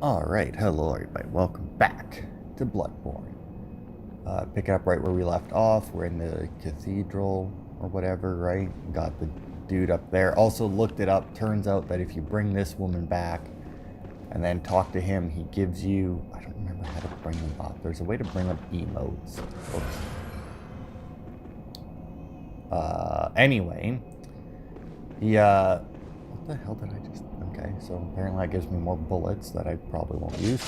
Alright, hello everybody, welcome back to Bloodborne. Pick it up right where we left off. We're in the cathedral or whatever, right? Got the dude up there. Also looked it up, turns out that if you bring this woman back and then talk to him, he gives you... I don't remember how to bring them up. There's a way to bring up emotes. Oops. Anyway, he, what the hell did I just... Okay, so apparently that gives me more bullets that I probably won't use.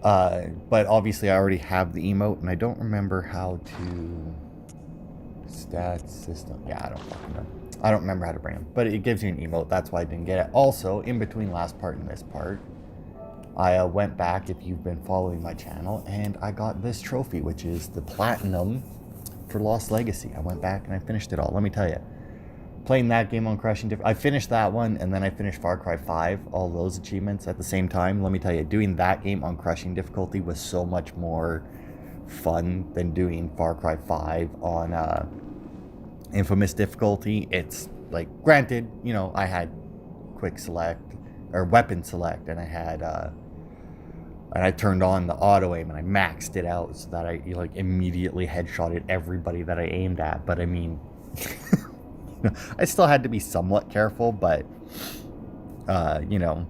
But obviously I already have the emote, and I don't remember how to... Stats, system... Yeah, I don't fucking know. I don't remember how to bring them, but it gives you an emote. That's why I didn't get it. Also, in between last part and this part, I went back, if you've been following my channel, and I got this trophy, which is the Platinum for Lost Legacy. I went back and I finished it all. Let me tell you. Playing that game on crushing difficulty, I finished that one, and then I finished Far Cry 5, all those achievements at the same time. Let me tell you, doing that game on crushing difficulty was so much more fun than doing Far Cry 5 on infamous difficulty. It's like, granted, you know, I had quick select or weapon select, and I had and I turned on the auto aim and I maxed it out so that I like immediately headshotted everybody that I aimed at. But I mean, I still had to be somewhat careful, but you know,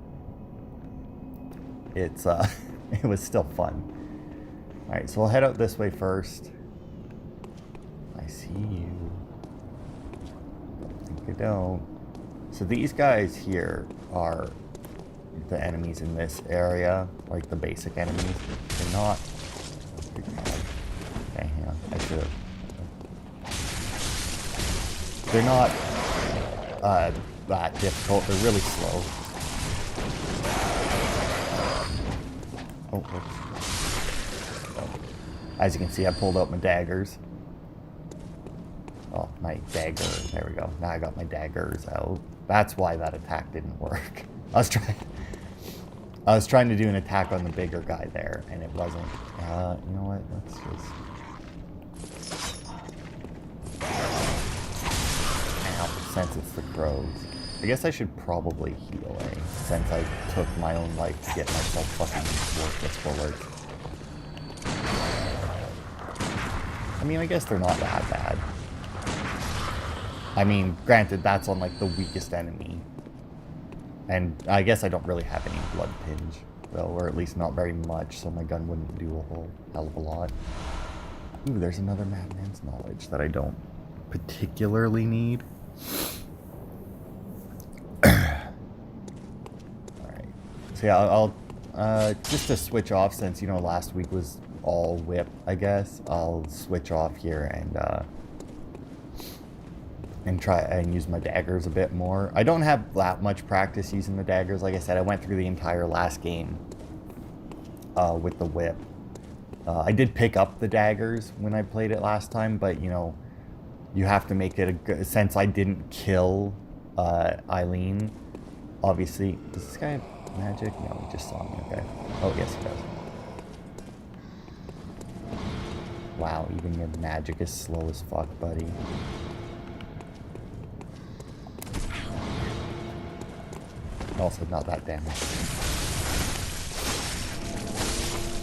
it's it was still fun. All right, so we'll head out this way first. I see you. Don't think I don't. So these guys here are the enemies in this area, like the basic enemies. They're not... Okay, hang on. I should have... They're not that difficult. They're really slow. Oh, whoops. As you can see, I pulled out my daggers. Oh, my dagger. There we go. Now I got my daggers out. That's why that attack didn't work. I was trying to do an attack on the bigger guy there, and it wasn't. You know what? Let's just... Ow, since it's the crows. I guess I should probably heal, since I took my own life to get myself fucking worthless bullets. I mean, I guess they're not that bad. I mean, granted, that's on, like, the weakest enemy. And I guess I don't really have any blood pinge, though, or at least not very much, so my gun wouldn't do a whole hell of a lot. Ooh, there's another Madman's Knowledge that I don't particularly need. Alright. So yeah, I'll just to switch off, since, you know, last week was all whip, I guess, I'll switch off here and try and use my daggers a bit more. I don't have that much practice using the daggers. Like I said, I went through the entire last game with the whip. I did pick up the daggers when I played it last time, but, you know, you have to make it a good... Since I didn't kill Eileen, obviously... Does this guy have magic? No, he just saw me. Okay. Oh, yes, he does. Wow, even your magic is slow as fuck, buddy. Also not that damage.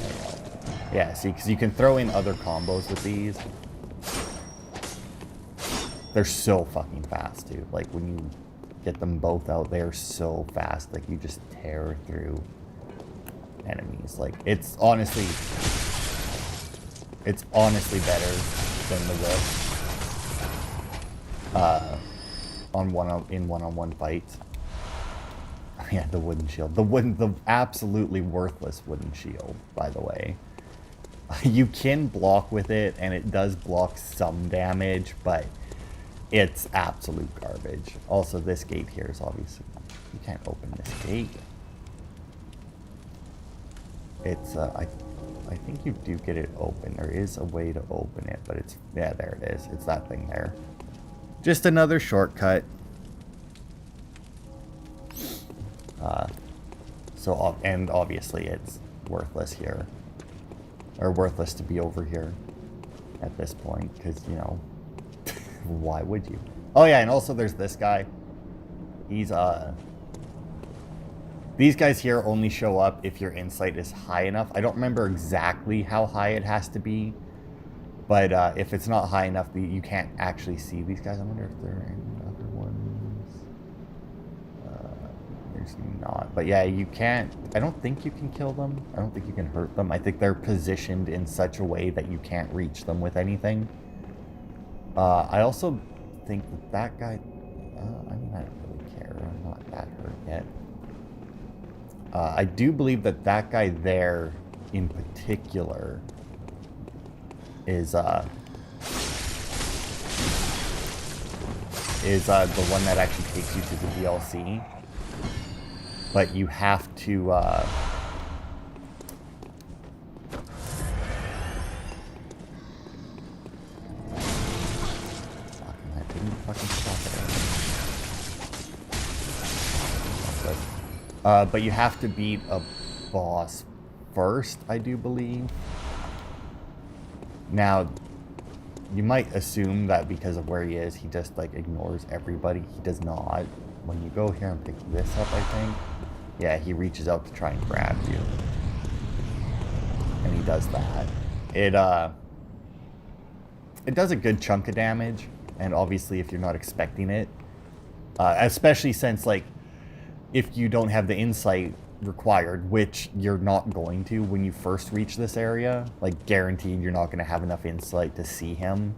There you go. Yeah, see, because you can throw in other combos with these. They're so fucking fast, dude. Like, when you get them both out, they're so fast. Like, you just tear through enemies. Like, it's honestly better than the whip in one-on-one fights. Yeah, the wooden shield. The absolutely worthless wooden shield, by the way. You can block with it, and it does block some damage, but it's absolute garbage. Also, this gate here is obviously... You can't open this gate. It's, I think you do get it open. There is a way to open it, but it's... Yeah, there it is. It's that thing there. Just another shortcut. And obviously it's worthless here. Or worthless to be over here at this point, because, you know, why would you? Oh yeah, and also there's this guy. He's These guys here only show up if your insight is high enough. I don't remember exactly how high it has to be. But if it's not high enough, you can't actually see these guys. I wonder if there are any other ones. There's not. But yeah, you can't... I don't think you can kill them. I don't think you can hurt them. I think they're positioned in such a way that you can't reach them with anything. I also think that guy... I mean, I don't really care. I'm not that hurt yet. I do believe that guy there in particular is the one that actually takes you to the DLC. But you have to that didn't fucking stop it. But you have to beat a boss first, I do believe. Now, you might assume that because of where he is, he just, like, ignores everybody. He does not. When you go here and pick this up, I think, yeah, he reaches out to try and grab you. And he does that. It does a good chunk of damage, and obviously if you're not expecting it, especially since, like, if you don't have the insight required, which you're not going to when you first reach this area, like guaranteed you're not going to have enough insight to see him.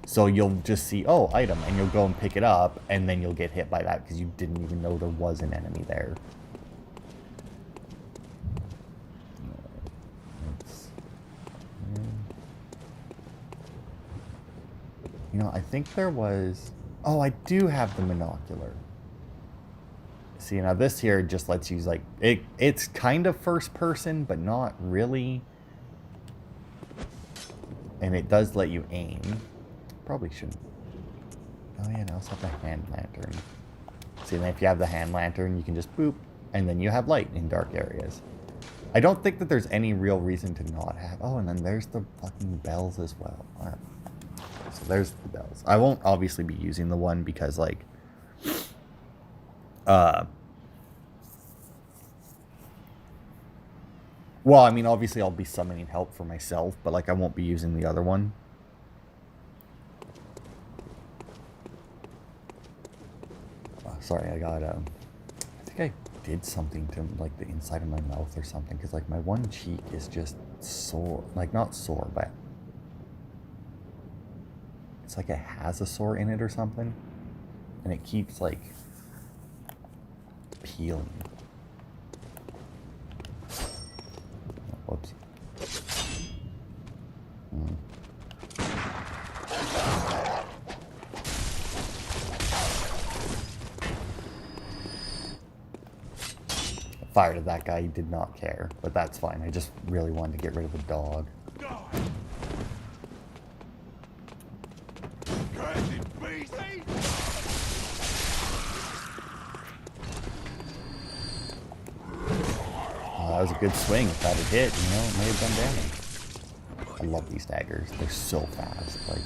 So you'll just see, oh, item, and you'll go and pick it up, and then you'll get hit by that because you didn't even know there was an enemy there. You know, I think there was... Oh, I do have the monocular. See, now this here just lets you, like... It's kind of first person, but not really. And it does let you aim. Probably shouldn't... Oh, yeah, I also have the hand lantern. See, then if you have the hand lantern, you can just boop, and then you have light in dark areas. I don't think that there's any real reason to not have... Oh, and then there's the fucking bells as well. All right. So there's the bells. I won't obviously be using the one because, like... Well, I mean, obviously I'll be summoning help for myself, but, like, I won't be using the other one. Oh, sorry, I got, I think I did something to, like, the inside of my mouth or something, because, like, my one cheek is just sore. Like, not sore, but... It's like it has a sore in it or something. And it keeps, like, peeling. Oh, whoops. Fired at that guy, he did not care, but that's fine. I just really wanted to get rid of the dog. That was a good swing. If that had hit, you know, it may have done damage. I love these daggers. They're so fast. Like,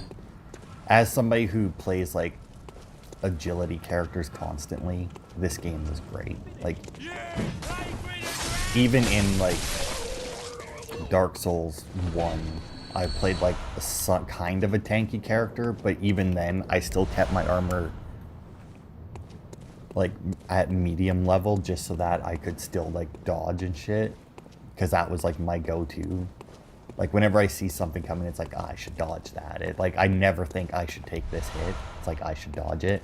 as somebody who plays, like, agility characters constantly, this game is great. Like, even in, like, Dark Souls 1, I played, like, kind of a tanky character, but even then, I still kept my armor, like, at medium level, just so that I could still, like, dodge and shit, because that was, like, my go-to. Like, whenever I see something coming, it's like, I should dodge that. Like, I never think I should take this hit. It's like, I should dodge it.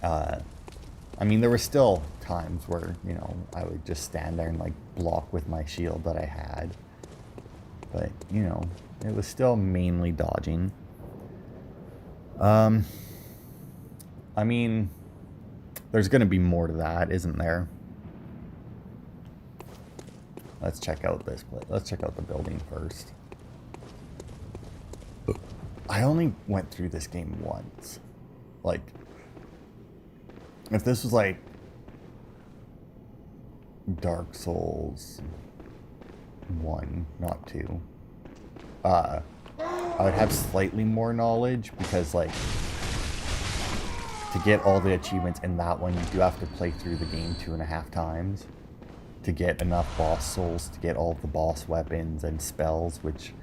I mean, there were still times where, you know, I would just stand there and, like, block with my shield that I had. But, you know, it was still mainly dodging. I mean, there's going to be more to that, isn't there? Let's check out this place. Let's check out the building first. I only went through this game once. Like, if this was like Dark Souls 1, not 2, I would have slightly more knowledge because, like, to get all the achievements in that one, you do have to play through the game 2.5 times to get enough boss souls to get all of the boss weapons and spells, which,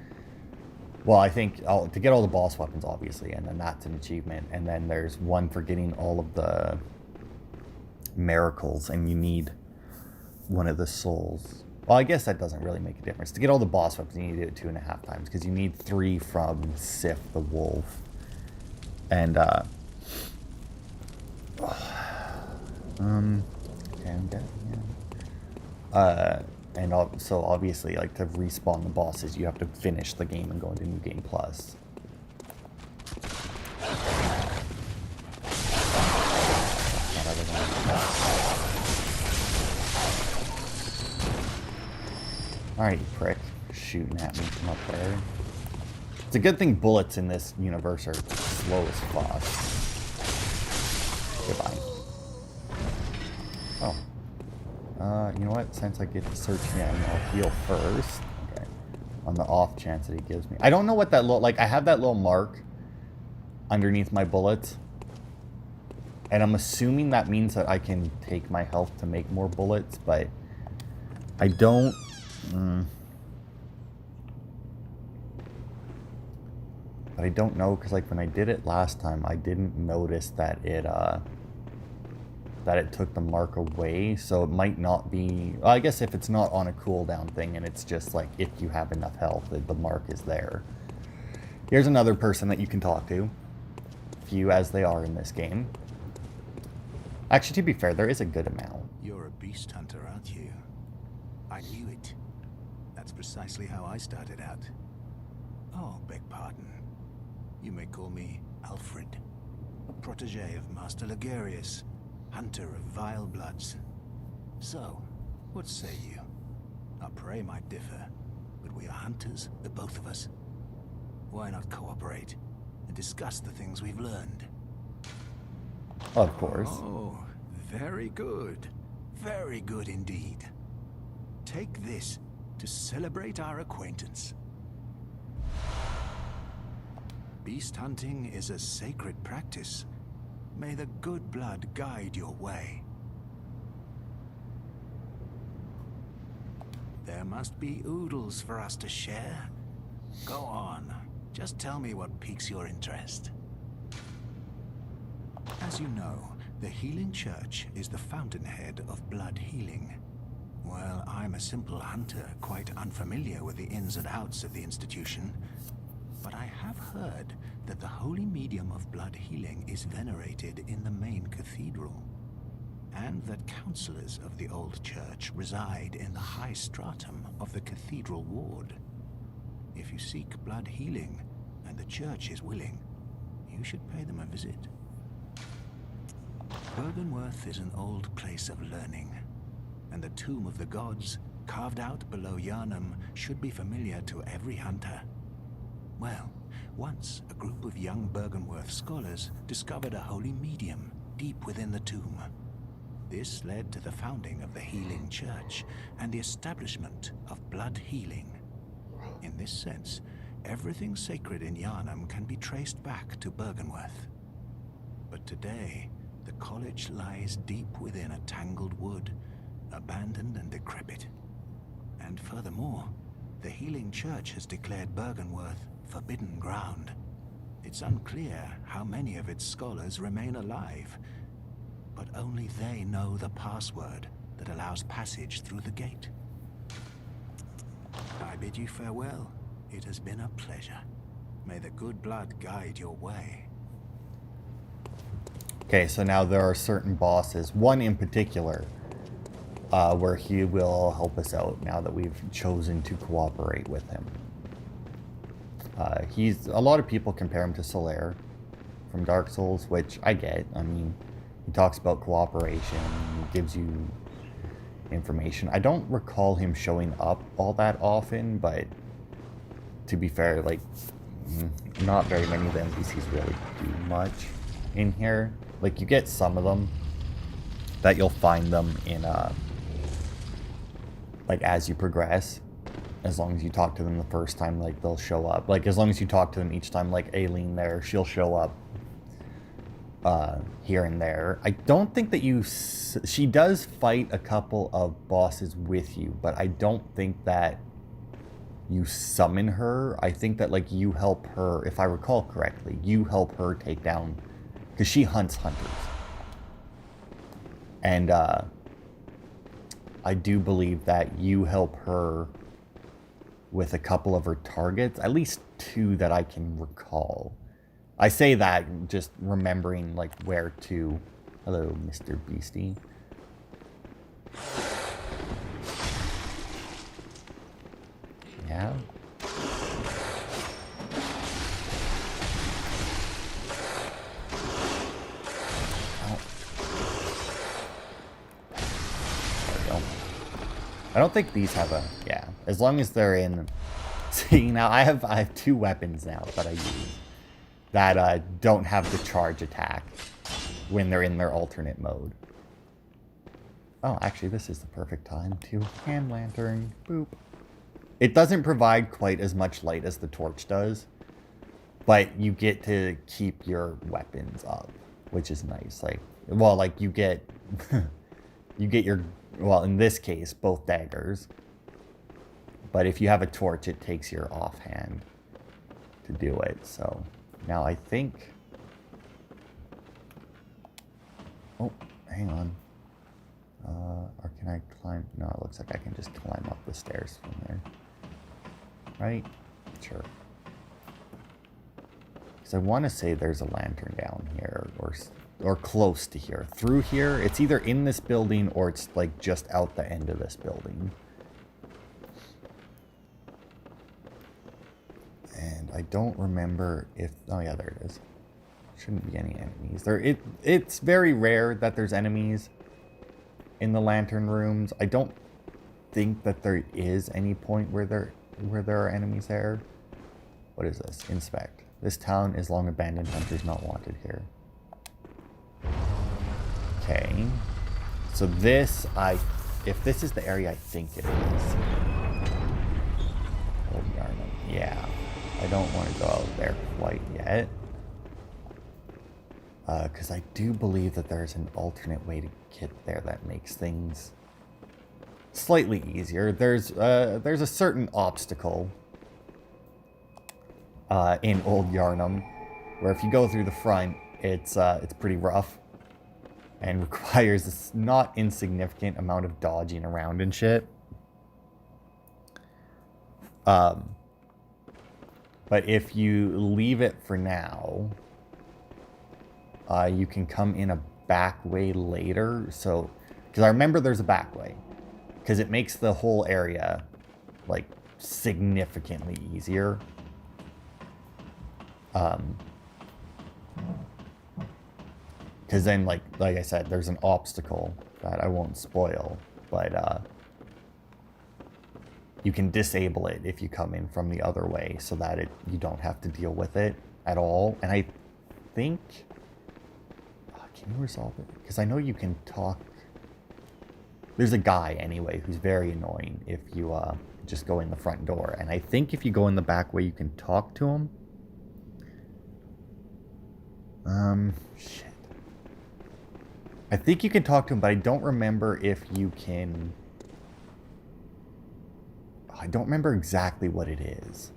well, I think to get all the boss weapons, obviously, and then that's an achievement. And then there's one for getting all of the miracles, and you need one of the souls. Well, I guess that doesn't really make a difference. To get all the boss weapons, you need to do it 2.5 times, because you need 3 from Sif the Wolf. And, okay, I'm getting, yeah. And so obviously, like, to respawn the bosses, you have to finish the game and go into New Game Plus. Alright, you prick. Shooting at me from up there. It's a good thing bullets in this universe are slow as fuck. Goodbye. Oh. You know what? Since I get to search him, I'll heal first. Okay. On the off chance that he gives me. I don't know what that little... Like, I have that little mark underneath my bullets. And I'm assuming that means that I can take my health to make more bullets, but I don't... But I don't know, because like when I did it last time, I didn't notice that it took the mark away, so it might not be... Well, I guess if it's not on a cooldown thing and it's just like if you have enough health, the mark is there. Here's another person that you can talk to. Few as they are in this game. Actually, to be fair, there is a good amount. You're a beast hunter, aren't you? I knew it. That's precisely how I started out. Oh, beg pardon. You may call me Alfred, a protege of Master Ligurius, hunter of vile bloods. So, what say you? Our prey might differ, but we are hunters, the both of us. Why not cooperate and discuss the things we've learned? Of course. Oh, very good. Very good indeed. Take this to celebrate our acquaintance. Beast hunting is a sacred practice. May the good blood guide your way. There must be oodles for us to share. Go on, just tell me what piques your interest. As you know, the Healing Church is the fountainhead of blood healing. Well, I'm a simple hunter, quite unfamiliar with the ins and outs of the institution. But I have heard that the holy medium of blood healing is venerated in the main cathedral, and that counselors of the old church reside in the high stratum of the Cathedral Ward. If you seek blood healing, and the church is willing, you should pay them a visit. Byrgenwerth is an old place of learning, and the Tomb of the Gods, carved out below Yharnam, should be familiar to every hunter. Well, once a group of young Byrgenwerth scholars discovered a holy medium deep within the tomb. This led to the founding of the Healing Church and the establishment of blood healing. In this sense, everything sacred in Yharnam can be traced back to Byrgenwerth. But today, the college lies deep within a tangled wood, abandoned and decrepit. And furthermore, the Healing Church has declared Byrgenwerth forbidden ground. It's unclear how many of its scholars remain alive, but only they know the password that allows passage through the gate. I bid you farewell. It has been a pleasure. May the good blood guide your way. Okay, so now there are certain bosses, one in particular, where he will help us out now that we've chosen to cooperate with him. A lot of people compare him to Solaire from Dark Souls, which I get. I mean, he talks about cooperation, he gives you information. I don't recall him showing up all that often, but to be fair, like, not very many of the NPCs really do much in here. Like, you get some of them that you'll find them in, like, as you progress. As long as you talk to them the first time, like, they'll show up. Like, as long as you talk to them each time, like Aileen there, she'll show up. here and there. I don't think that she does fight a couple of bosses with you, but I don't think that you summon her. I think that, like, you help her, if I recall correctly, you help her take down, because she hunts hunters. And I do believe that you help her with a couple of her targets, at least 2 that I can recall. I say that just remembering, like, where to. Hello, Mr. Beastie. Yeah. I don't think these have a, yeah, as long as they're in. See, now I have 2 weapons now that I use that don't have the charge attack when they're in their alternate mode. Oh, actually, this is the perfect time to hand lantern. Boop. It doesn't provide quite as much light as the torch does, but you get to keep your weapons up, which is nice. Like, well, like you get you get your, well, in this case, both daggers. But if you have a torch, it takes your offhand to do it. So now I think, oh, hang on. Or can I climb? No, it looks like I can just climb up the stairs from there. Right? Sure. Because I want to say there's a lantern down here, or close to here. Through here, it's either in this building or it's like just out the end of this building. And I don't remember if, oh yeah, there it is. Shouldn't be any enemies. It's very rare that there's enemies in the lantern rooms. I don't think that there is any point where there are enemies there. What is this? Inspect. This town is long abandoned. Hunters not wanted here. Okay. So this, if this is the area I think it is. Old Yarnum. Yeah. I don't want to go out there quite yet. Because I do believe that there's an alternate way to get there that makes things slightly easier. There's a certain obstacle in Old Yarnum where if you go through the front, it's pretty rough and requires this not insignificant amount of dodging around and shit. But if you leave it for now, you can come in a back way later. So, because I remember there's a back way, because it makes the whole area like significantly easier. Because then, like I said, there's an obstacle that I won't spoil, but you can disable it if you come in from the other way, so that you don't have to deal with it at all. And I think, can you resolve it? Because I know you can talk. There's a guy anyway who's very annoying if you just go in the front door. And I think if you go in the back way, you can talk to him. Shit. I think you can talk to him, but I don't remember if you can. I don't remember exactly what it is.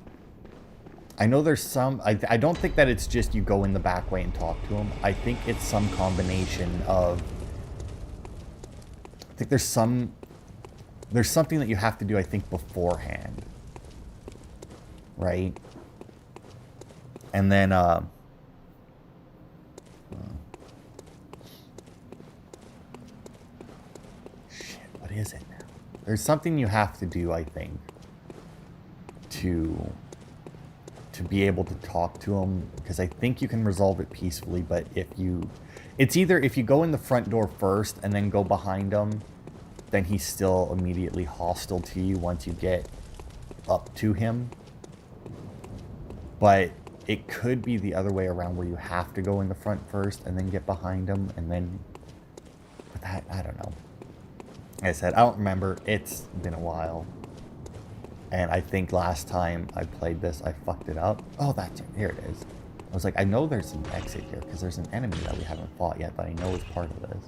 I know there's some. I don't think that it's just you go in the back way and talk to him. I think it's some combination of. I think there's something that you have to do, I think, beforehand. Right? And then, shit, what is it now? There's something you have to do, I think, to be able to talk to him, because I think you can resolve it peacefully, but it's either if you go in the front door first and then go behind him, then he's still immediately hostile to you once you get up to him. But it could be the other way around, where you have to go in the front first and then get behind him, and then, but that, I don't know. Like I said, I don't remember. It's been a while. And I think last time I played this, I fucked it up. Oh, that's it. Here it is. I was like, I know there's an exit here because there's an enemy that we haven't fought yet that I know is part of this.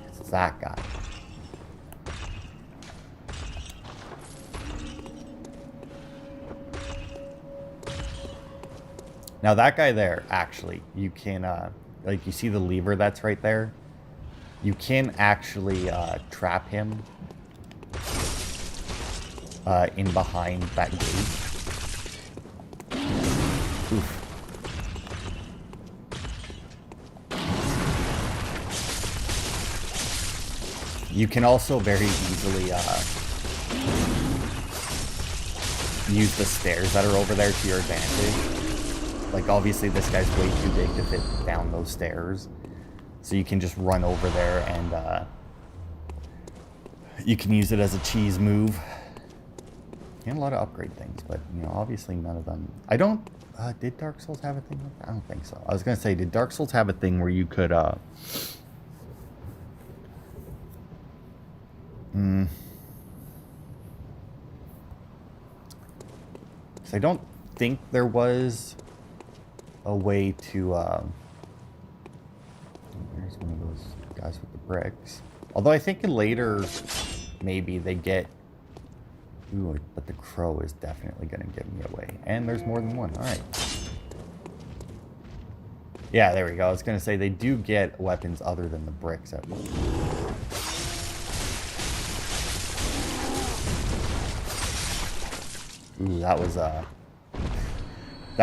It's that guy. Now that guy there, actually, you can, like, you see the lever that's right there? You can actually trap him in behind that gate. Oof. You can also very easily use the stairs that are over there to your advantage. Like, obviously this guy's way too big to fit down those stairs. So you can just run over there and you can use it as a cheese move. And a lot of upgrade things, but, you know, obviously none of them. I don't... did Dark Souls have a thing like that? I don't think so. I was going to say, did Dark Souls have a thing where you could, Because I don't think there was a way to, There's one of those guys with the bricks. Although I think later, maybe they get... Ooh, but the crow is definitely going to give me away. And there's more than one. Alright. Yeah, there we go. I was going to say, they do get weapons other than the bricks at least. Ooh, that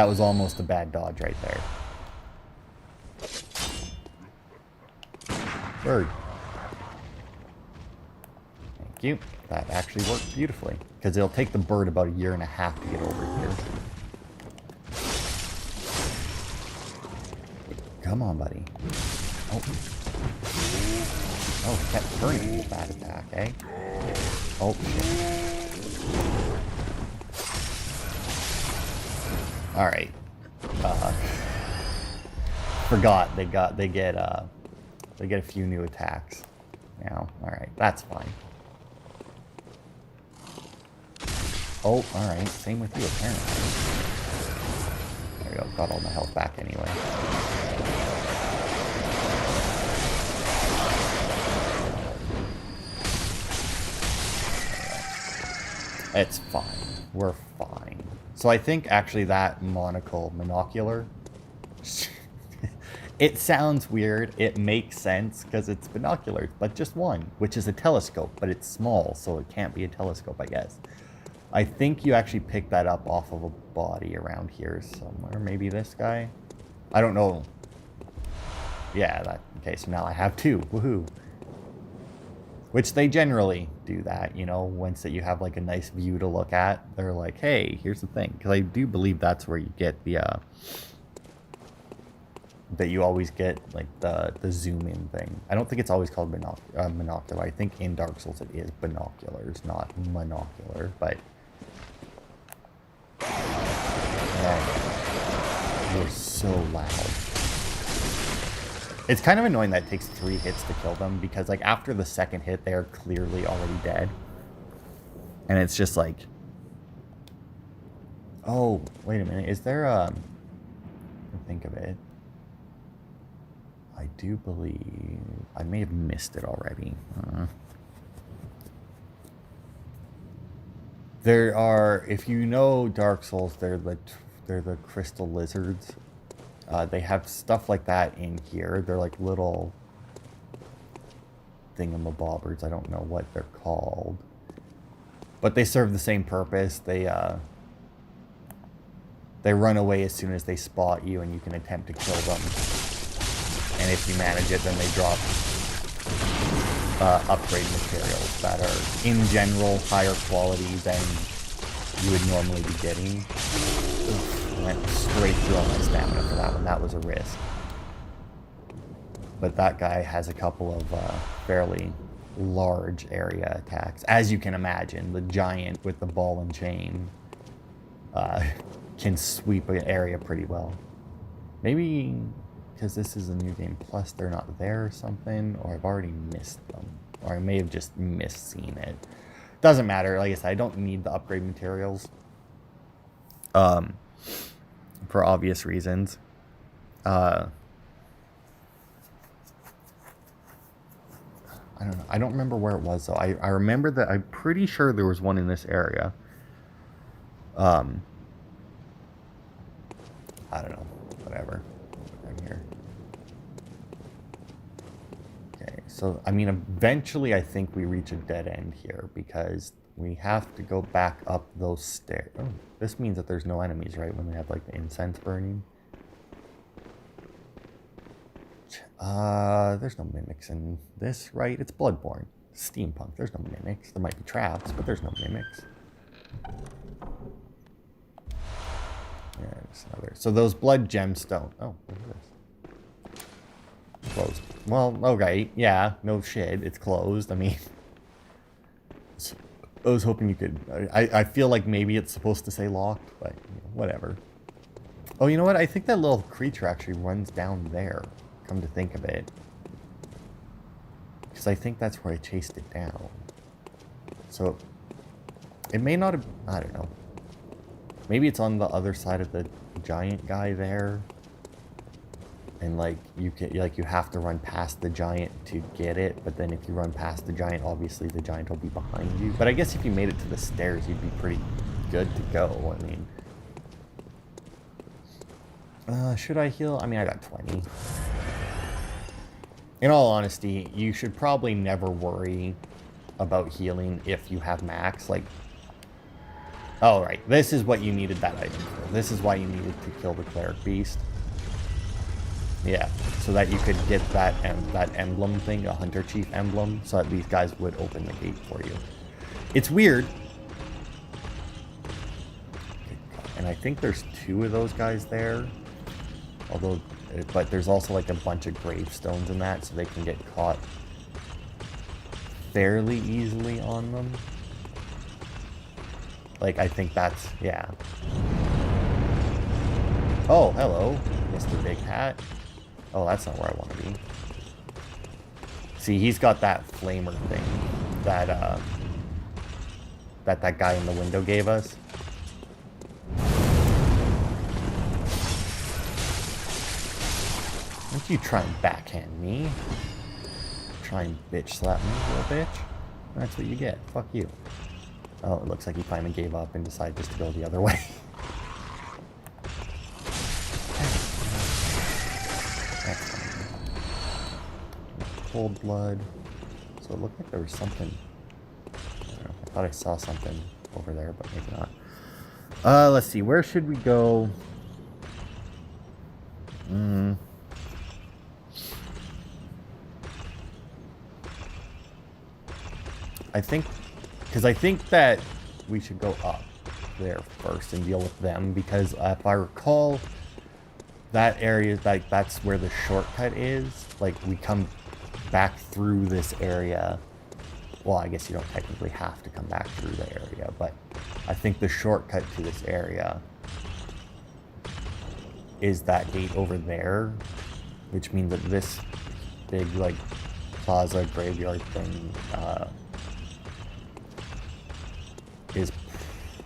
was almost a bad dodge right there. Bird. Thank you. That actually worked beautifully. Because it'll take the bird about 1.5 years to get over here. Come on, buddy. Oh. Oh, it kept turning with that attack, eh? Oh, shit. Alright. Forgot they get a few new attacks now. Alright, that's fine. Oh, alright. Same with you, apparently. There we go. Got all my health back anyway. It's fine. We're fine. So I think, actually, that monocular... It sounds weird. It makes sense, because it's binoculars, but just one, which is a telescope, but it's small, so it can't be a telescope, I guess. I think you actually pick that up off of a body around here somewhere. Maybe this guy? I don't know. Yeah, that... Okay, so now I have two. Woohoo. Which they generally do that, you know, once that you have, like, a nice view to look at. They're like, hey, here's the thing. Because I do believe that's where you get the, that you always get, like, the zoom-in thing. I don't think it's always called monocular. I think in Dark Souls it is binoculars, not monocular, but... You're so loud. It's kind of annoying that it takes 3 hits to kill them, because, like, after the second hit, they are clearly already dead. And it's just like... Oh, wait a minute. Is there a... Think of it. I do believe... I may have missed it already. There are... If you know Dark Souls, they're the crystal lizards. They have stuff like that in here. They're like little thingamabobbers. I don't know what they're called. But they serve the same purpose. They run away as soon as they spot you, and you can attempt to kill them. And if you manage it, then they drop upgrade materials that are, in general, higher quality than you would normally be getting. Went straight through all my stamina for that one. That was a risk. But that guy has a couple of fairly large area attacks. As you can imagine, the giant with the ball and chain can sweep an area pretty well. Maybe because this is a new game plus they're not there or something, or I've already missed them. Or I may have just misseen it. Doesn't matter. Like I said, I don't need the upgrade materials. for obvious reasons. I don't know. I don't remember where it was, though. I remember that I'm pretty sure there was one in this area. I don't know. Whatever. I'm here. Okay, so, I mean, eventually I think we reach a dead end here because we have to go back up those stairs. Oh, this means that there's no enemies, right? When they have, like, the incense burning. There's no mimics in this, right? It's Bloodborne. Steampunk. There's no mimics. There might be traps, but there's no mimics. Yeah, there's another. So those blood gemstones. Oh, what is this? Closed. Well, okay. Yeah, no shit. It's closed. I mean, I was hoping you could. I feel like maybe it's supposed to say locked, but you know, whatever. Oh, you know what? I think that little creature actually runs down there. Come to think of it. Because I think that's where I chased it down. So, it may not have... I don't know. Maybe it's on the other side of the giant guy there. And, like, you have to run past the giant to get it. But then if you run past the giant, obviously the giant will be behind you. But I guess if you made it to the stairs, you'd be pretty good to go. I mean... should I heal? I mean, I got 20. In all honesty, you should probably never worry about healing if you have max. Like, oh, right. This is what you needed that item for. This is why you needed to kill the cleric beast. Yeah, so that you could get that emblem thing, a hunter chief emblem, so that these guys would open the gate for you. It's weird. And I think there's 2 of those guys there. Although, but there's also like a bunch of gravestones in that, so they can get caught fairly easily on them. Like, I think that's, yeah. Oh, hello, Mr. Big Hat. Oh, that's not where I want to be. See, he's got that flamer thing that, that guy in the window gave us. Don't you try and backhand me. Try and bitch slap me, little bitch. That's what you get. Fuck you. Oh, it looks like he finally gave up and decided just to go the other way. That's fine. Cold blood. So it looked like there was something. I don't know. I thought I saw something over there, but maybe not. Let's see. Where should we go? I think that we should go up there first and deal with them, because if I recall, that area, like, that's where the shortcut is. Like, we come back through this area. Well, I guess you don't technically have to come back through the area, but I think the shortcut to this area is that gate over there, which means that this big, like, plaza graveyard thing,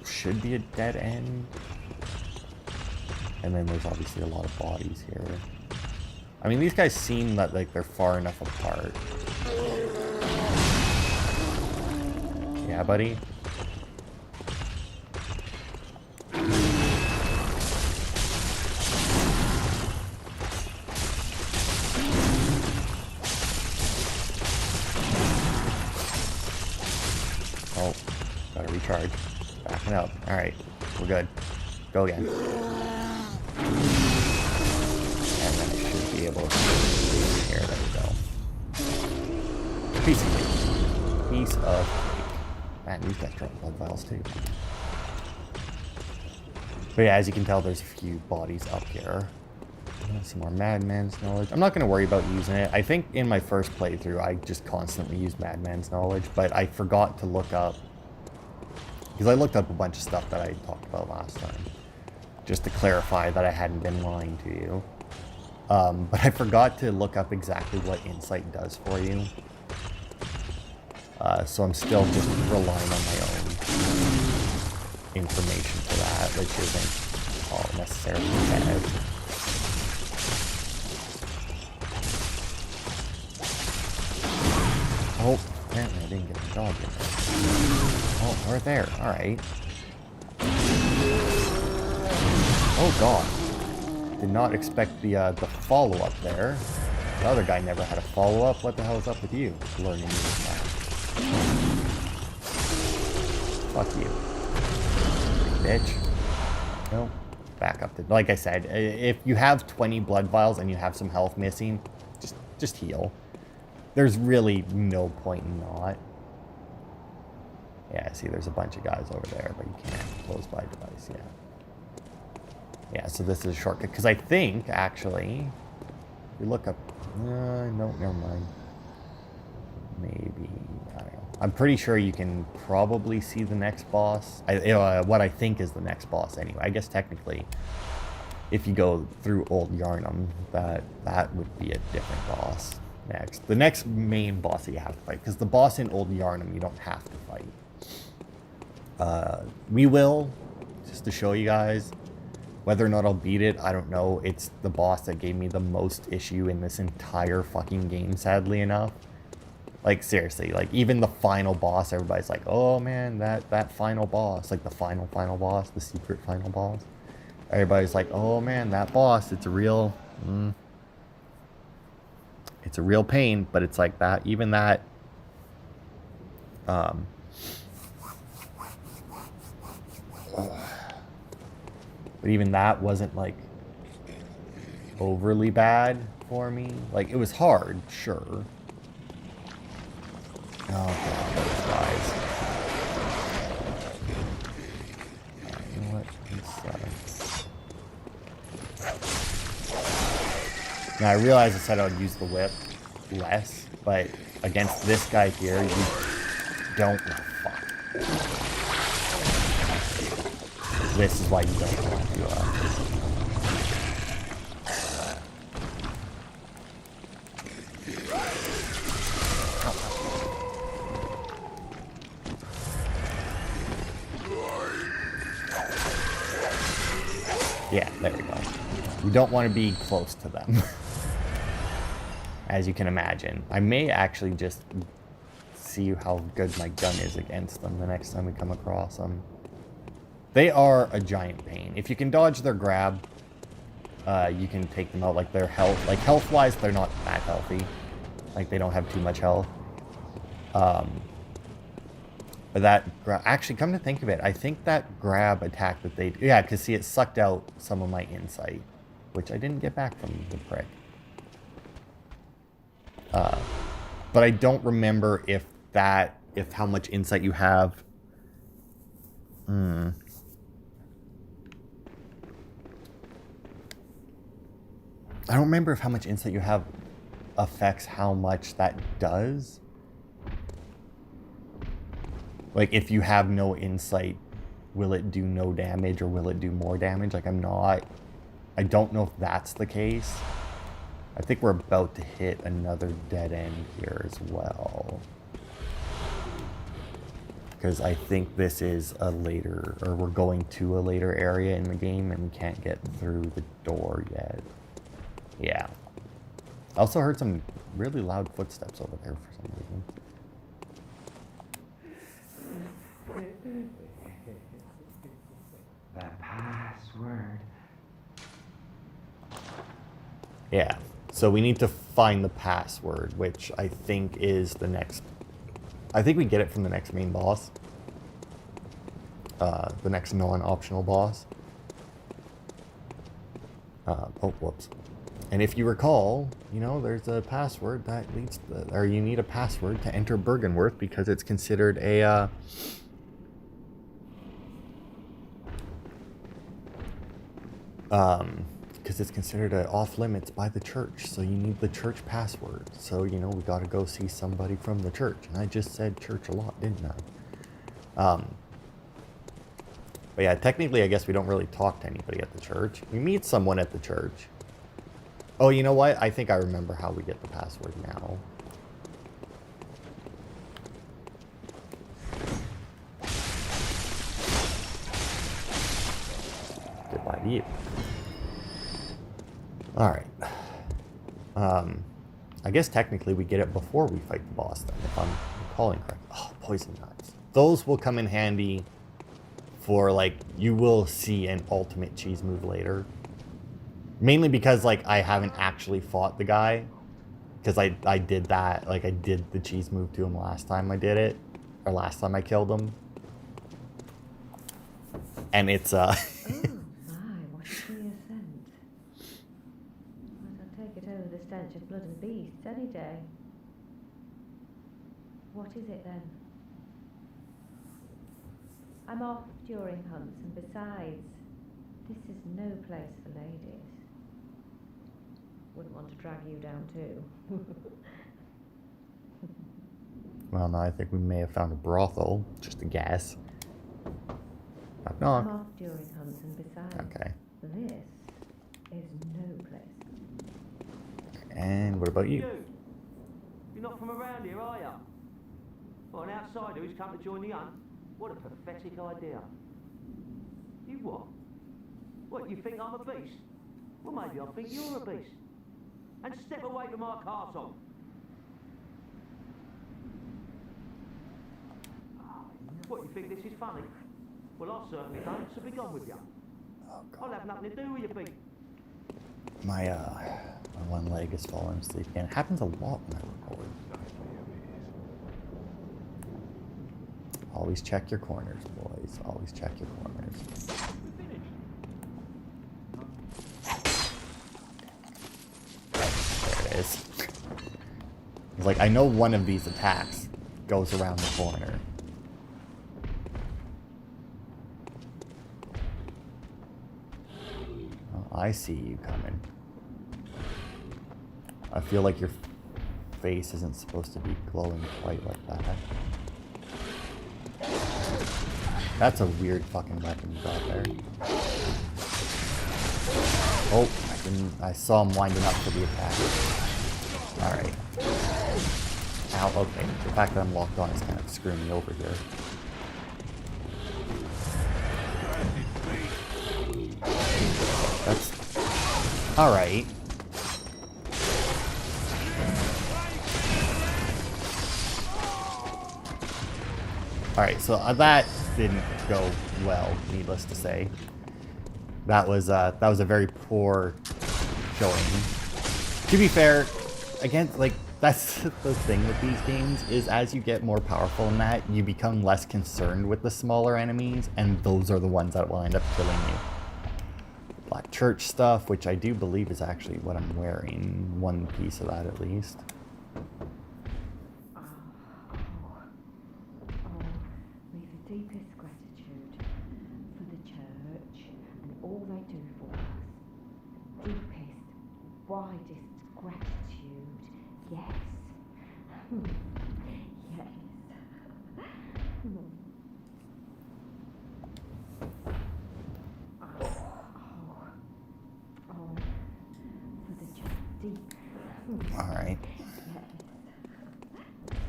should be a dead end. And then there's obviously a lot of bodies here. I mean, these guys seem that, like, they're far enough apart. Yeah, buddy? Oh, gotta recharge. Backing up. Alright, we're good. Go again. And then I should be able to here. There we go. Piece of cake. Piece of cake. Man, these guys drop blood vials too. But yeah, as you can tell, there's a few bodies up here. Some more Madman's Knowledge. I'm not going to worry about using it. I think in my first playthrough, I just constantly used Madman's Knowledge, but I forgot to look up, because I looked up a bunch of stuff that I talked about last time, just to clarify that I hadn't been lying to you. But I forgot to look up exactly what Insight does for you. So I'm still just relying on my own information for that, which isn't call it necessarily bad. Oh, apparently I didn't get the dog in there. Oh, we're there. Alright. Oh god. Did not expect the follow-up there. The other guy never had a follow-up. What the hell is up with you? Learning this now. Fuck you. Bitch. No. Back up to... Like I said, if you have 20 blood vials and you have some health missing, just heal. There's really no point in not. Yeah, see, there's a bunch of guys over there, but you can't close by device, yeah. Yeah, so this is a shortcut. Because I think, actually, if you look up... no, never mind. Maybe, I don't know. I'm pretty sure you can probably see the next boss. What I think is the next boss anyway. I guess technically, if you go through Old Yarnum, that would be a different boss next. The next main boss that you have to fight. Because the boss in Old Yarnum, you don't have to fight. We will, just to show you guys. Whether or not I'll beat it, I don't know. It's the boss that gave me the most issue in this entire fucking game, sadly enough. Like, seriously, like, even the final boss, everybody's like, oh, man, that final boss, like, the final boss, the secret final boss. Everybody's like, oh, man, that boss, it's a real, it's a real pain, but it's like that, even that, but even that wasn't, like, overly bad for me. Like, it was hard, sure. Oh god, those guys. You know what? Now I realize I said I would use the whip less, but against this guy here, you don't. Oh, fuck. This is why you don't want to. Yeah, there we go. You don't want to be close to them. As you can imagine. I may actually just see how good my gun is against them the next time we come across them. They are a giant pain. If you can dodge their grab, you can take them out. Like their health, like health-wise, they're not that healthy. Like they don't have too much health. But that, actually, come to think of it, I think that grab attack that they... Yeah, because see, it sucked out some of my insight, which I didn't get back from the prick. But I don't remember if how much insight you have... I don't remember if how much insight you have affects how much that does. Like, if you have no insight, will it do no damage or will it do more damage? Like, I don't know if that's the case. I think we're about to hit another dead end here as well. Because I think this is a later, or we're going to a later area in the game and we can't get through the door yet. Yeah. I also heard some really loud footsteps over there for some reason. The password. Yeah, so we need to find the password, which I think is the next... I think we get it from the next main boss. The next non-optional boss. Oh, whoops. And if you recall, you know, there's a password that leads to... Or you need a password to enter Byrgenwerth because it's considered a... because it's considered off limits by the church, so you need the church password. So, you know, we got to go see somebody from the church. And I just said church a lot, didn't I? But yeah, technically, I guess we don't really talk to anybody at the church. We meet someone at the church. Oh, you know what? I think I remember how we get the password now. Goodbye to you. Alright. I guess technically we get it before we fight the boss then, if I'm recalling correct. Oh, poison knives. Those will come in handy for, like, you will see an ultimate cheese move later. Mainly because, like, I haven't actually fought the guy. Because I did that, like, I did the cheese move to him last time I did it. Or last time I killed him. And it's, Oh, my, what a clear scent. I'd take it over the stench of blood and beasts any day. What is it then? I'm off during hunts, and besides, this is no place for ladies. Wouldn't want to drag you down too. well, no, I think we may have found a brothel. Just a guess. Knock, knock. I'm off during hunts, and besides, Okay. this is no place. And what about you? You're not from around here, are you? Well, an outsider who's come to join the hunt? What a pathetic idea. You what? What, you think I'm a beast? Well, maybe I think you're a beast. And step away from our castle. What, you think this is funny? Well, I certainly don't, so be gone with you. Oh, I'll have nothing to do with you, beast. My one leg is falling asleep again. It happens a lot when I record. Always check your corners, boys. Always check your corners. There it is. It's like, I know one of these attacks goes around the corner. Oh, I see you coming. I feel like your face isn't supposed to be glowing quite like that. That's a weird fucking weapon you got there. Oh, I saw him winding up for the attack. Alright. Ow, okay. The fact that I'm locked on is kind of screwing me over here. That's... Alright. Alright, so that didn't go well, needless to say. That was a very poor showing. To be fair, again, like, that's the thing with these games, is as you get more powerful in that, you become less concerned with the smaller enemies, and those are the ones that will end up killing you. Black Church stuff, which I do believe is actually what I'm wearing. One piece of that, at least. Deepest gratitude for the church and all they do for us. Deepest, widest gratitude. Yes. Yes. For the church. Deep. Alright.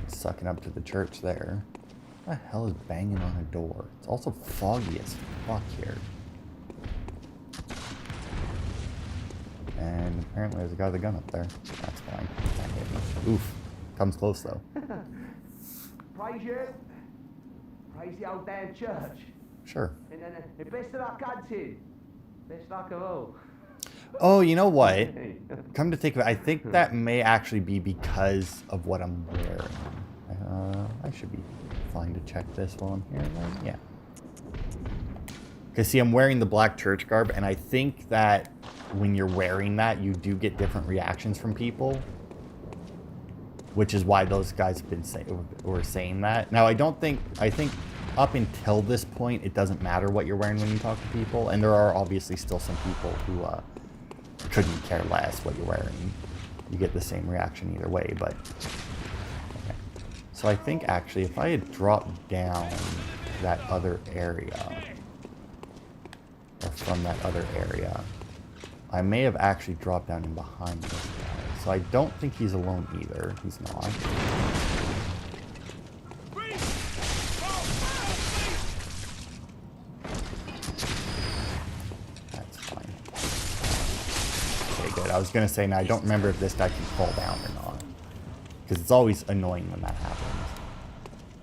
Yes. Sucking up to the church there. What the hell is banging on a door? It's also foggy as fuck here. And apparently there's a guy with a gun up there. That's fine. Can't hit me. Oof. Comes close though. Praise you. Praise the old damn church. Sure. And best of luck hunting. Best luck of all. Oh, you know what? Come to think of it, I think that may actually be because of what I'm wearing. I should be fine to check this while I'm here, then. Yeah. Because, see, I'm wearing the Black Church garb, and I think that when you're wearing that, you do get different reactions from people. Which is why those guys have been saying that. Now, I think up until this point, it doesn't matter what you're wearing when you talk to people. And there are obviously still some people who couldn't care less what you're wearing. You get the same reaction either way, but... Okay. So I think, actually, if I had dropped down that other area, or from that other area, I may have actually dropped down in behind this guy. So I don't think he's alone either. He's not. That's fine. was going to say, now I don't remember if this guy can fall down or not. Because it's always annoying when that happens.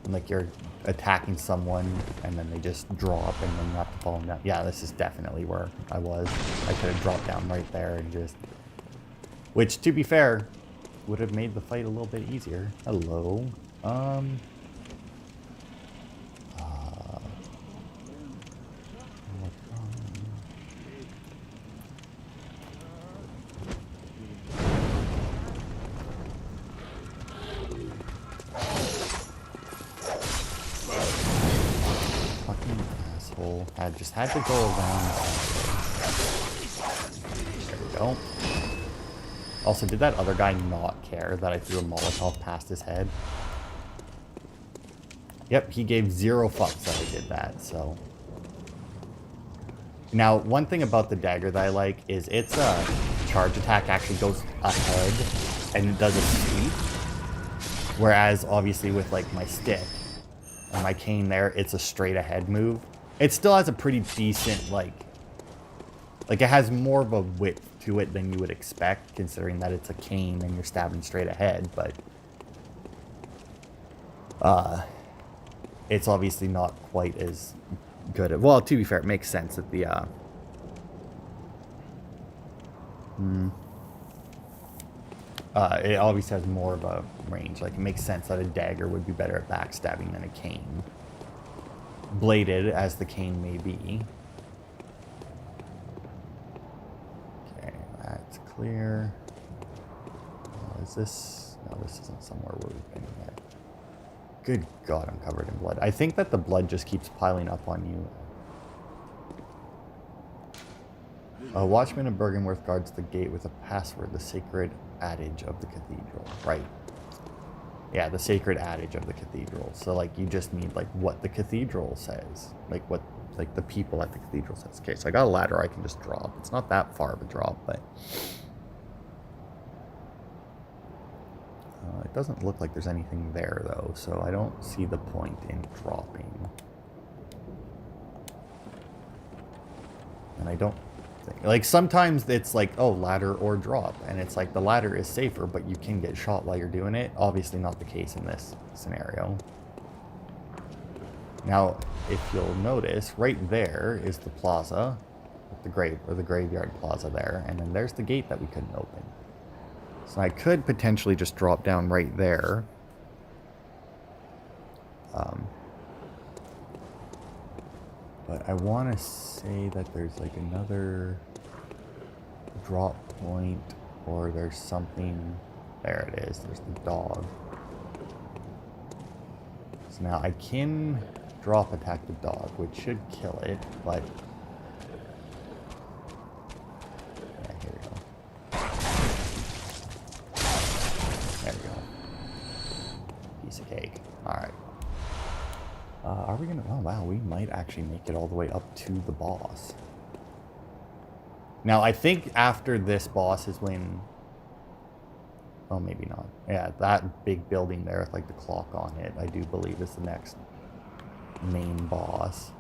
And, like, you're attacking someone, and then they just drop, and then you have to fall down. Yeah, this is definitely where I was. I could have dropped down right there and just... Which, to be fair, would have made the fight a little bit easier. Hello. I just had to go around. There we go. Also, did that other guy not care that I threw a Molotov past his head? Yep, he gave 0 fucks that I did that, so... Now, one thing about the dagger that I like is its charge attack actually goes ahead and does a sweep. Whereas, obviously, with, like, my stick and my cane there, it's a straight ahead move. It still has a pretty decent, like it has more of a width to it than you would expect, considering that it's a cane and you're stabbing straight ahead, but it's obviously not quite as good at, well, to be fair, it makes sense that the it obviously has more of a range. Like, it makes sense that a dagger would be better at backstabbing than a cane. Bladed as the cane may be. Okay, that's clear. Is this... No, this isn't somewhere where we've been yet. Good God, I'm covered in blood. I think that the blood just keeps piling up on you. A watchman of Bergenworth guards the gate with a password, the sacred adage of the cathedral. Right. Yeah, the sacred adage of the cathedral. So, like, you just need, like, what the cathedral says. Like, what, like, the people at the cathedral says. Okay, so I got a ladder I can just drop. It's not that far of a drop, but... it doesn't look like there's anything there, though, so I don't see the point in dropping. And I don't think... Like, sometimes it's like, oh, ladder or drop, and it's like the ladder is safer, but you can get shot while you're doing it. Obviously not the case in this scenario. Now, if you'll notice, right there is the plaza, the graveyard plaza there, and then there's the gate that we couldn't open. So I could potentially just drop down right there. But I want to say that there's like another drop point, or there's something. There it is. There's the dog. So now I can drop attack the dog, which should kill it, but... Yeah, here we go. There we go. Piece of cake. Alright. Are we gonna... Oh, wow, we might actually make it all the way up to the boss. Now, I think after this boss is when... Oh, maybe not. Yeah, that big building there with, like, the clock on it, I do believe is the next main boss.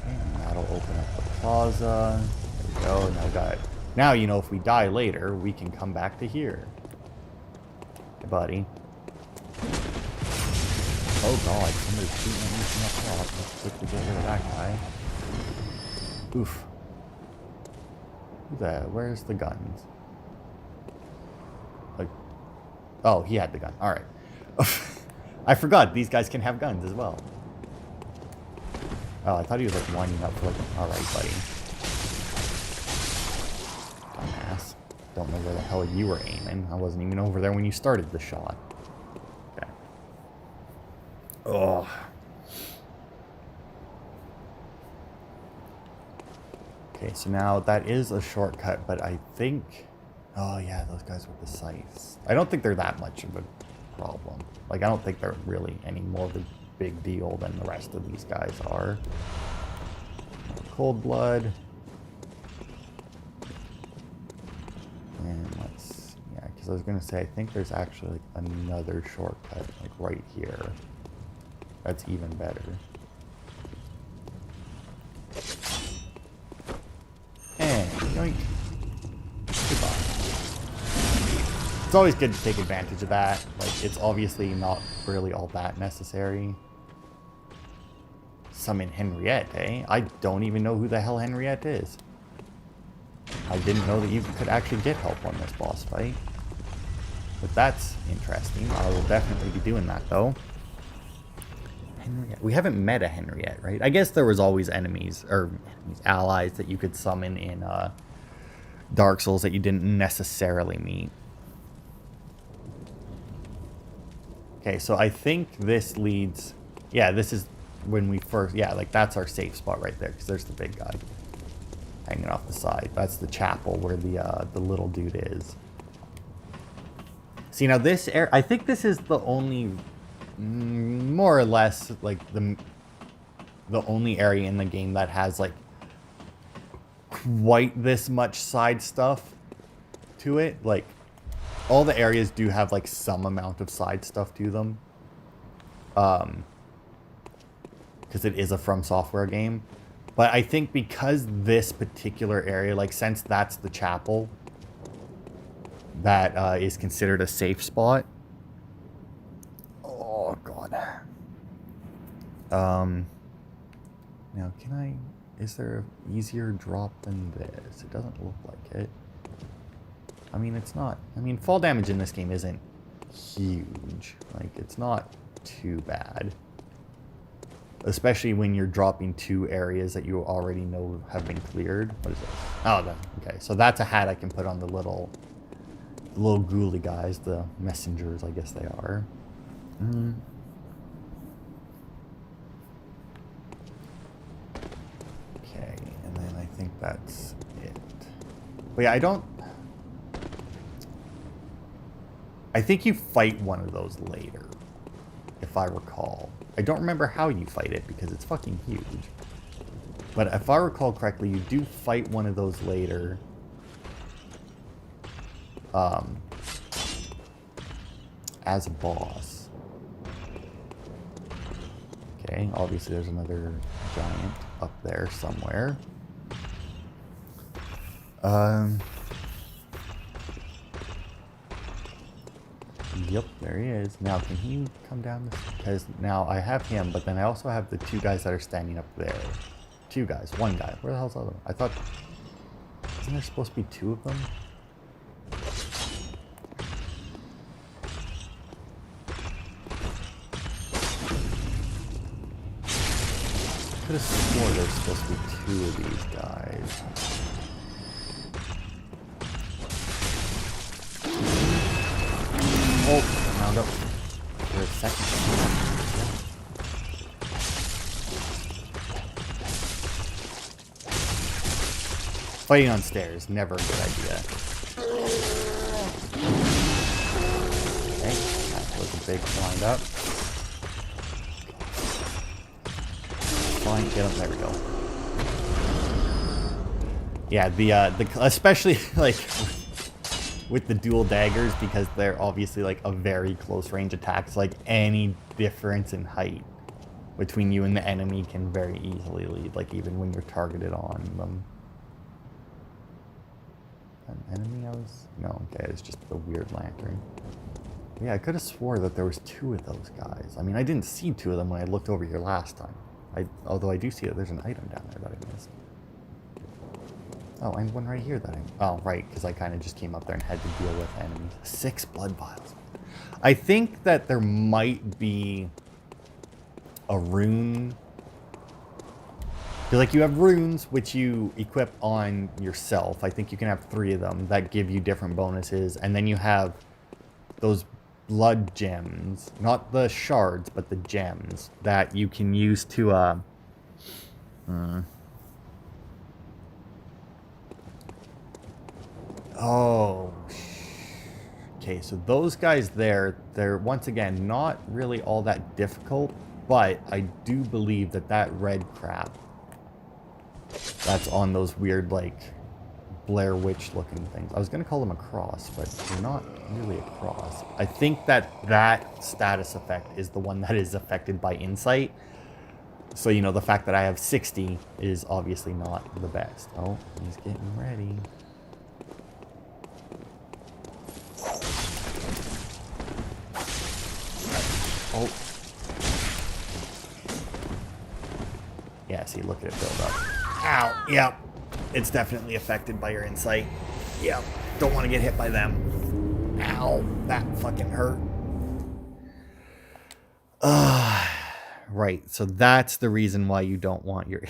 And that'll open up the plaza. There we go. Now, now, you know, if we die later, we can come back to here. Hey, buddy. Oh, God. Somebody's shooting at me from up top. Let's quickly get rid of that guy. Oof. Where's the guns? Like, oh, he had the gun. All right. I forgot these guys can have guns as well. Oh, I thought he was like winding up for like. All right, buddy. Dumbass. Don't know where the hell you were aiming. I wasn't even over there when you started the shot. Okay. Oh. Okay, so now that is a shortcut, but I think... Oh, yeah, those guys with the scythes. I don't think they're that much of a problem. Like, I don't think they're really any more of a big deal than the rest of these guys are. Cold blood. And let's... Yeah, because I was going to say, I think there's actually like another shortcut, like right here. That's even better. And Yoink. Goodbye. It's always good to take advantage of that. Like, it's obviously not really all that necessary. Summon Henriette, eh? I don't even know who the hell Henriette is. I didn't know that you could actually get help on this boss fight. But that's interesting. I will definitely be doing that, though. Henriette. We haven't met a Henriette, right? I guess there was always enemies, or allies that you could summon in Dark Souls that you didn't necessarily meet. Okay, so I think this leads... Yeah, this is when we first... Yeah, like, that's our safe spot right there, because there's the big guy hanging off the side. That's the chapel where the little dude is. See, now this area... I think this is the only... more or less, like, the only area in the game that has, like, quite this much side stuff to it. Like, all the areas do have, like, some amount of side stuff to them. Because it is a From Software game. But I think because this particular area, like, since that's the chapel, that is considered a safe spot. Oh, God. Now, can I... Is there an easier drop than this? It doesn't look like it. I mean, it's not... I mean, fall damage in this game isn't huge. Like, it's not too bad. Especially when you're dropping 2 areas that you already know have been cleared. What is this? Oh, okay. So that's a hat I can put on the little ghouly guys. The messengers, I guess they are. Okay, and then I think that's it. But yeah, I think you fight one of those later, if I recall. I don't remember how you fight it because it's fucking huge. But if I recall correctly, you do fight one of those later. As a boss. Okay, obviously there's another giant up there somewhere. Yep, there he is. Now, can he come down this? Because now I have him, but then I also have the 2 guys that are standing up there. 2 guys, 1 guy. Where the hell's the other one? I thought... Isn't there supposed to be 2 of them? I could have sworn there's supposed to be 2 of these guys. Oh, wound up for a second. Fighting on stairs, never a good idea. Okay, that was a big wind up. Fine, get him. There we go. Yeah, the especially like with the dual daggers, because they're obviously like a very close range attacks. Like any difference in height between you and the enemy can very easily lead. Like even when you're targeted on them. An enemy? No. Okay, it's just the weird lantern. Yeah, I could have swore that there was 2 of those guys. I mean, I didn't see 2 of them when I looked over here last time. Although I do see that there's an item down there that I missed. Oh, and one right here that oh, right, because I kind of just came up there and had to deal with enemies. 6 blood vials. I think that there might be a rune. Like you have runes which you equip on yourself. I think you can have 3 of them that give you different bonuses. And then you have those blood gems, not the shards, but the gems that you can use to okay, so those guys there, they're once again not really all that difficult, but I do believe that red crap that's on those weird, like, Blair Witch looking things. I was going to call them a cross, but they're not really a cross. I think that status effect is the one that is affected by insight. So, you know, the fact that I have 60 is obviously not the best. Oh, he's getting ready. Oh. Yeah, see, look at it build up. Ow, yep. It's definitely affected by your insight. Yep, don't want to get hit by them. Ow, that fucking hurt. Right, so that's the reason why you don't want your...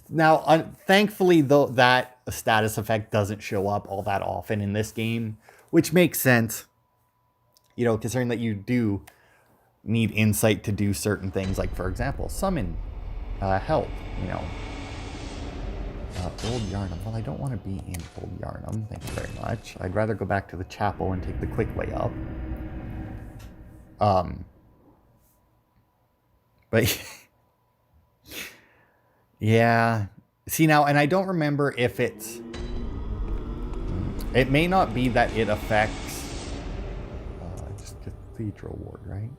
Now, thankfully, though, that status effect doesn't show up all that often in this game, which makes sense. You know, considering that you do need insight to do certain things, like, for example, summon help, you know. Old Yarnum. Well, I don't want to be in Old Yarnum, thank you very much. I'd rather go back to the chapel and take the quick way up. But yeah. See now, and I don't remember if it's... It may not be that it affects... just Cathedral Ward, right?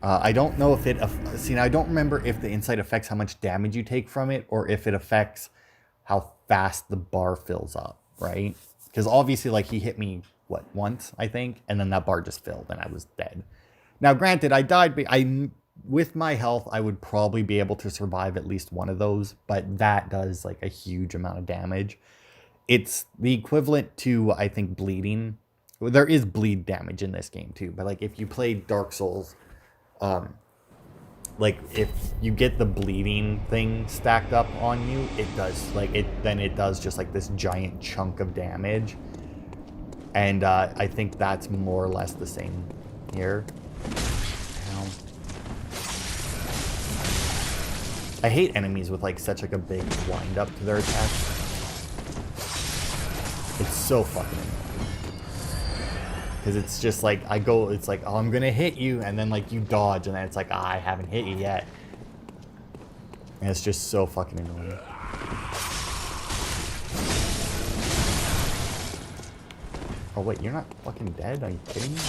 I don't know if it... See now, I don't remember if the insight affects how much damage you take from it, or if it affects how fast the bar fills up, right? Because obviously, like, he hit me, what, once, I think? And then that bar just filled, and I was dead. Now, granted, I died, but with my health, I would probably be able to survive at least one of those, but that does, like, a huge amount of damage. It's the equivalent to, I think, bleeding. Well, there is bleed damage in this game, too, but, like, if you play Dark Souls, like, if you get the bleeding thing stacked up on you, it does, like, then it does just, like, this giant chunk of damage, and, I think that's more or less the same here. I hate enemies with like such like a big wind up to their attacks. It's so fucking annoying. Because it's just like, it's like, oh, I'm gonna hit you, and then like you dodge, and then it's like, I haven't hit you yet. And it's just so fucking annoying. Oh wait, you're not fucking dead? Are you kidding me?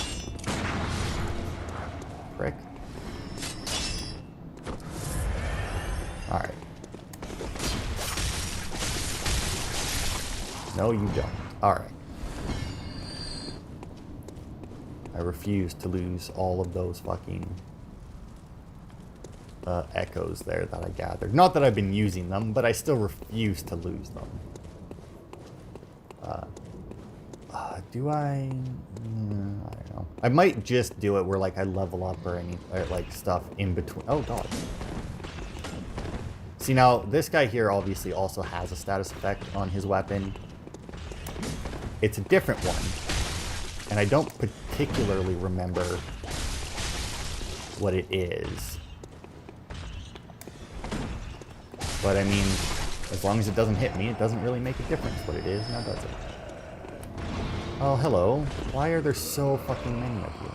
Prick. Alright. No, you don't. Alright. I refuse to lose all of those fucking echoes there that I gathered. Not that I've been using them, but I still refuse to lose them. Do I? I don't know. I might just do it where like I level up or any like stuff in between. Oh, dog. See, now, this guy here obviously also has a status effect on his weapon. It's a different one. And I don't particularly remember what it is. But, I mean, as long as it doesn't hit me, it doesn't really make a difference what it is, now does it? Oh, hello. Why are there so fucking many of you?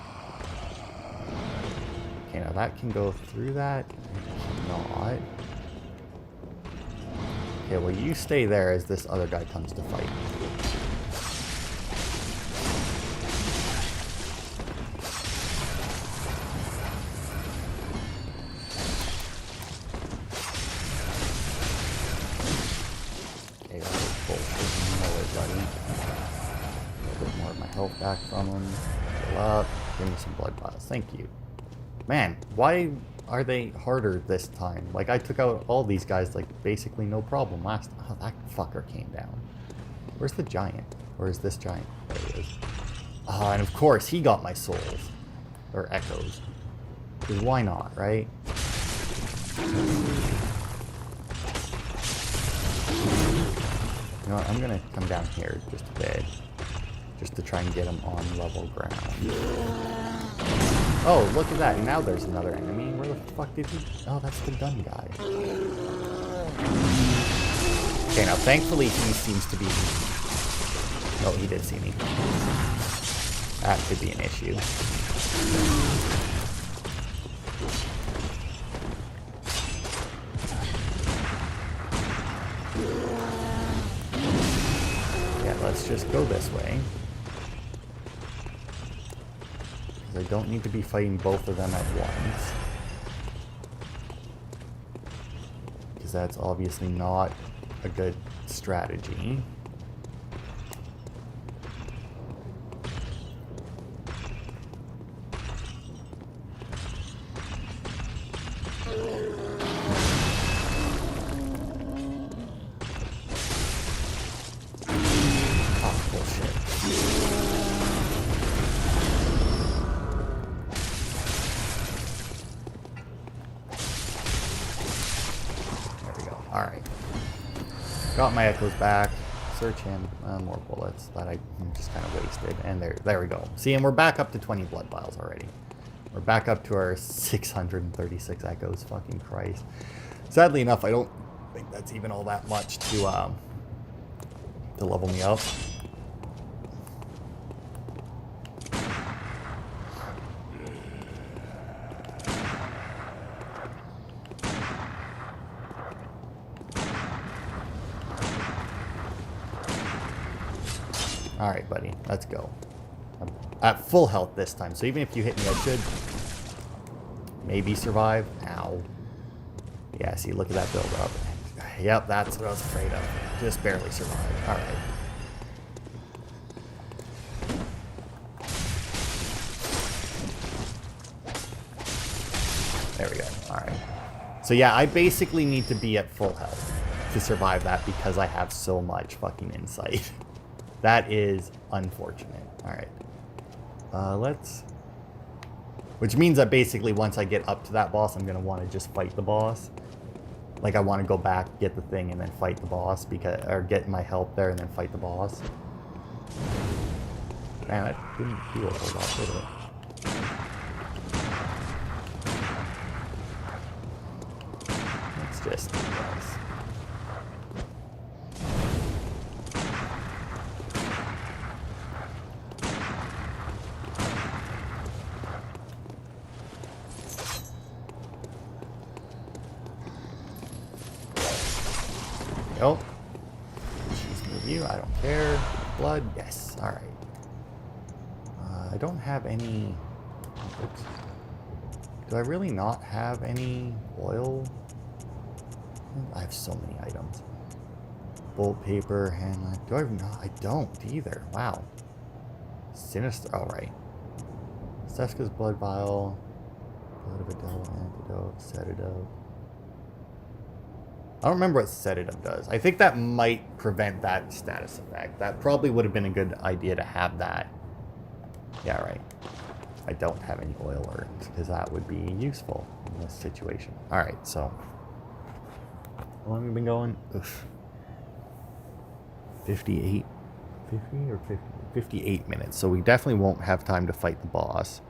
Okay, now that can go through that. It cannot. Okay, well, you stay there as this other guy comes to fight. Okay, that was bullshit. No way, buddy. A little bit more of my health back from him. Fill up. Give me some blood vials. Thank you. Man, why are they harder this time? Like, I took out all these guys, like, basically no problem last time. Oh, that fucker came down. Where's the giant? Where is this giant? There he is. Ah, and of course, he got my souls. Or echoes. Because why not, right? You know what, I'm gonna come down here just a bit. Just to try and get him on level ground. Oh, look at that. Now there's another enemy. Where the fuck did he... Oh, that's the gun guy. Okay, now thankfully he seems to be... Oh, he did see me. That could be an issue. Yeah, let's just go this way. I don't need to be fighting both of them at once. because that's obviously not a good strategy. Got my echoes back. Search him. More bullets that I just kind of wasted. And there we go. See, and we're back up to 20 blood vials already. We're back up to our 636 echoes. Fucking Christ. Sadly enough, I don't think that's even all that much to level me up. Alright, buddy. Let's go. I'm at full health this time, so even if you hit me, I should maybe survive. Ow. Yeah, see, look at that build up. Yep, that's what I was afraid of. Just barely survived. Alright. There we go. Alright. So yeah, I basically need to be at full health to survive that because I have so much fucking insight. That is unfortunate. Alright. Let's... Which means that basically once I get up to that boss, I'm going to want to just fight the boss. Like, I want to go back, get the thing, and then fight the boss. Because, or get my help there and then fight the boss. Man, that didn't do a whole lot, did it? Let's just do this. Oh, she's move you. I don't care. Blood, yes. All right. I don't have any. Oops. Do I really not have any oil? I have so many items. Bolt paper, hand. Do I have not? I don't either. Wow. Sinister. All right. Seska's blood vial. Blood of a devil antidote. Sedative. I don't remember what sedative does. I think that might prevent that status effect. That probably would have been a good idea to have that. Yeah, right. I don't have any oil urns because that would be useful in this situation. Alright, so. How long have we been going? Oof. 58? 50 or 50? 58 minutes. So we definitely won't have time to fight the boss.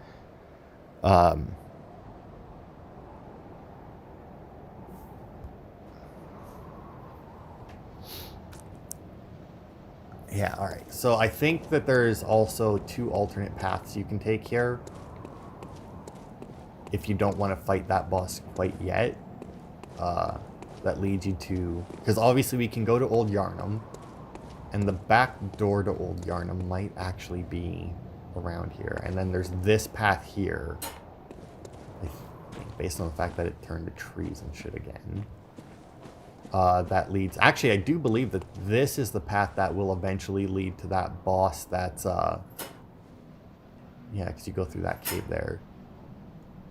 Yeah, alright. So I think that there's also 2 alternate paths you can take here. If you don't want to fight that boss quite yet. That leads you to... Because obviously we can go to Old Yarnum. And the back door to Old Yarnum might actually be around here. And then there's this path here. I think, based on the fact that it turned to trees and shit again. That leads... Actually, I do believe that this is the path that will eventually lead to that boss that's... Yeah, because you go through that cave there.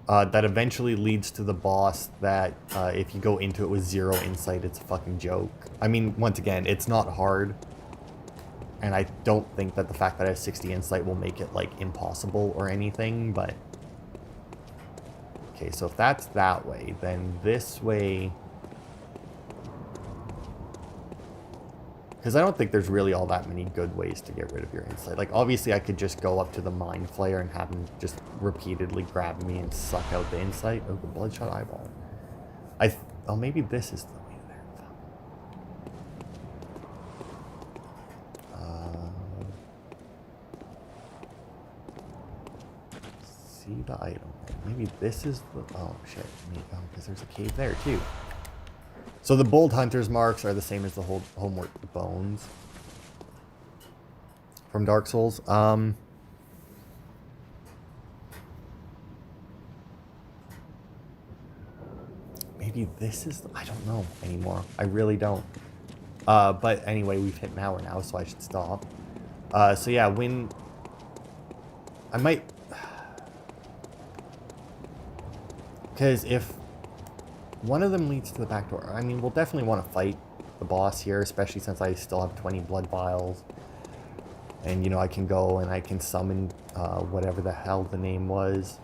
That eventually leads to the boss that if you go into it with 0 insight, it's a fucking joke. I mean, once again, it's not hard. And I don't think that the fact that I have 60 insight will make it, like, impossible or anything, but... Okay, so if that's that way, then this way... Because I don't think there's really all that many good ways to get rid of your insight. Like, obviously, I could just go up to the Mind Flayer and have him just repeatedly grab me and suck out the insight. Oh, the Bloodshot Eyeball. Oh, maybe this is the way there. See the item. Maybe this is the... Oh, shit. Because there's a cave there, too. So the Bold Hunter's marks are the same as the Homework Bones from Dark Souls. Maybe maybe this is... I don't know anymore. I really don't. But anyway, we've hit an hour now, so I should stop. So yeah, when... I might... Because if one of them leads to the back door, I mean, we'll definitely want to fight the boss here, especially since I still have 20 blood vials. And, you know, I can go and I can summon whatever the hell the name was.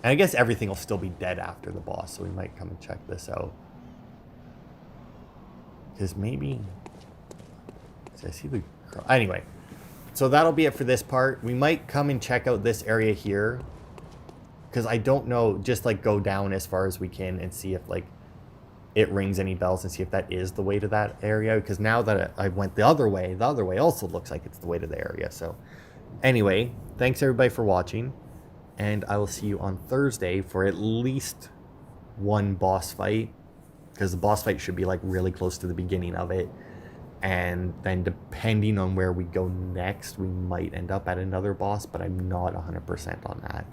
And I guess everything will still be dead after the boss, so we might come and check this out. Because maybe... I see the... Anyway, so that'll be it for this part. We might come and check out this area here. Because I don't know, just like go down as far as we can and see if like it rings any bells and see if that is the way to that area. Because now that I went the other way also looks like it's the way to the area. So anyway, thanks everybody for watching. And I will see you on Thursday for at least one boss fight. Because the boss fight should be like really close to the beginning of it. And then depending on where we go next, we might end up at another boss. But I'm not 100% on that.